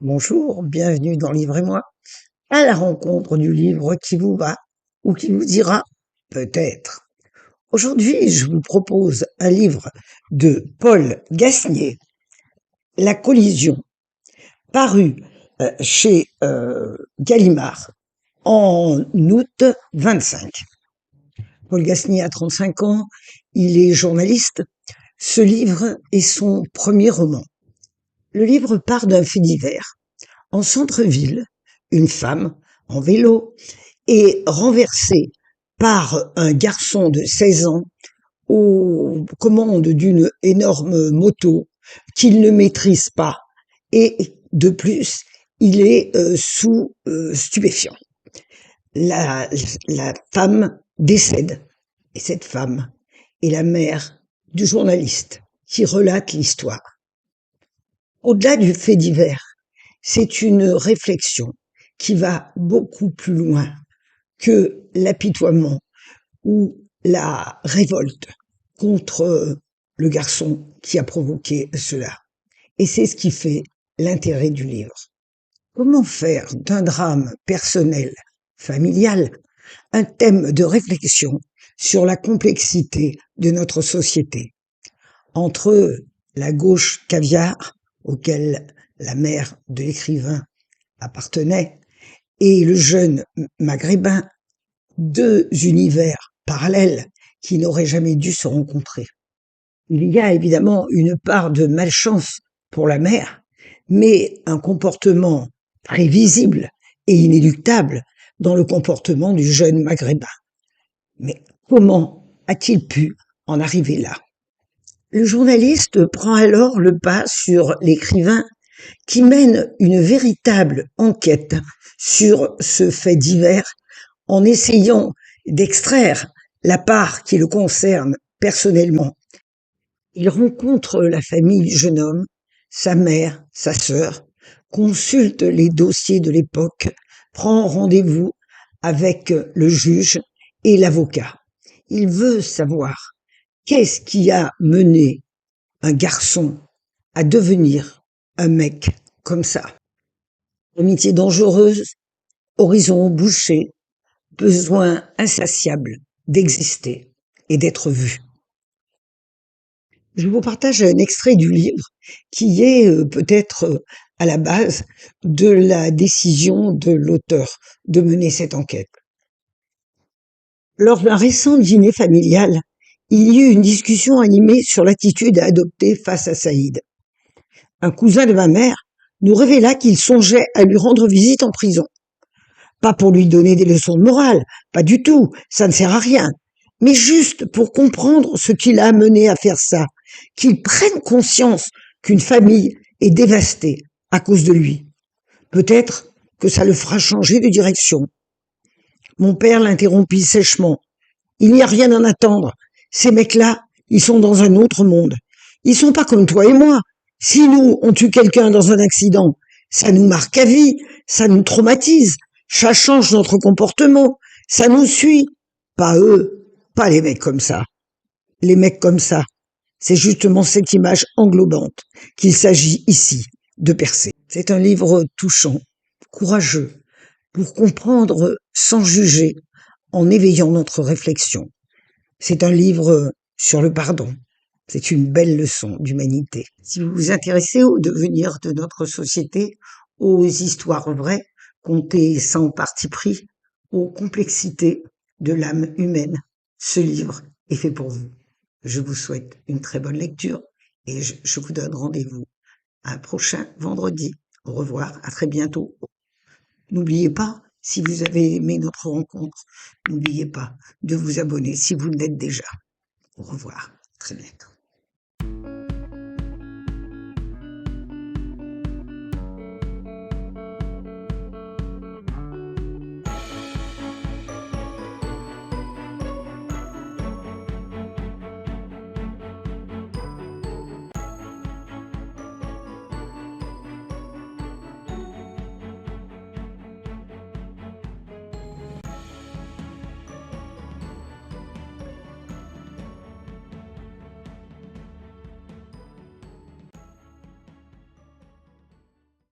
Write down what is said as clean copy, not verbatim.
Bonjour, bienvenue dans Livrez-moi, à la rencontre du livre qui vous va ou qui vous ira, peut-être. Aujourd'hui, je vous propose un livre de Paul Gasnier, La collision, paru chez Gallimard en août 25. Paul Gasnier a 35 ans, il est journaliste. Ce livre est son premier roman. Le livre part d'un fait divers. En centre-ville, une femme, en vélo, est renversée par un garçon de 16 ans aux commandes d'une énorme moto qu'il ne maîtrise pas. Et de plus, il est sous stupéfiant. La, la femme décède. Et cette femme est la mère du journaliste qui relate l'histoire. Au-delà du fait divers, c'est une réflexion qui va beaucoup plus loin que l'apitoiement ou la révolte contre le garçon qui a provoqué cela. Et c'est ce qui fait l'intérêt du livre. Comment faire d'un drame personnel, familial, un thème de réflexion sur la complexité de notre société? Entre la gauche caviar, auquel la mère de l'écrivain appartenait, et le jeune maghrébin, deux univers parallèles qui n'auraient jamais dû se rencontrer. Il y a évidemment une part de malchance pour la mère, mais un comportement prévisible et inéluctable dans le comportement du jeune maghrébin. Mais comment a-t-il pu en arriver là? Le journaliste prend alors le pas sur l'écrivain qui mène une véritable enquête sur ce fait divers en essayant d'extraire la part qui le concerne personnellement. Il rencontre la famille du jeune homme, sa mère, sa sœur, consulte les dossiers de l'époque, prend rendez-vous avec le juge et l'avocat. Il veut savoir qu'est-ce qui a mené un garçon à devenir un mec comme ça. Amitié dangereuse, horizon bouché, besoin insatiable d'exister et d'être vu. Je vous partage un extrait du livre qui est peut-être à la base de la décision de l'auteur de mener cette enquête. Lors d'un récent dîner familial, il y eut une discussion animée sur l'attitude à adopter face à Saïd. Un cousin de ma mère nous révéla qu'il songeait à lui rendre visite en prison. Pas pour lui donner des leçons de morale, pas du tout, ça ne sert à rien, mais juste pour comprendre ce qui l'a amené à faire ça, qu'il prenne conscience qu'une famille est dévastée à cause de lui. Peut-être que ça le fera changer de direction. Mon père l'interrompit sèchement. Il n'y a rien à en attendre. Ces mecs-là, ils sont dans un autre monde. Ils sont pas comme toi et moi. Si nous, on tue quelqu'un dans un accident, ça nous marque à vie, ça nous traumatise, ça change notre comportement, ça nous suit. Pas eux, pas les mecs comme ça. Les mecs comme ça, c'est justement cette image englobante qu'il s'agit ici de percer. C'est un livre touchant, courageux, pour comprendre sans juger, en éveillant notre réflexion. C'est un livre sur le pardon. C'est une belle leçon d'humanité. Si vous vous intéressez au devenir de notre société, aux histoires vraies, contées sans parti pris, aux complexités de l'âme humaine, ce livre est fait pour vous. Je vous souhaite une très bonne lecture et je vous donne rendez-vous un prochain vendredi. Au revoir, à très bientôt. N'oubliez pas, si vous avez aimé notre rencontre, n'oubliez pas de vous abonner si vous l'êtes déjà. Au revoir, à très bientôt.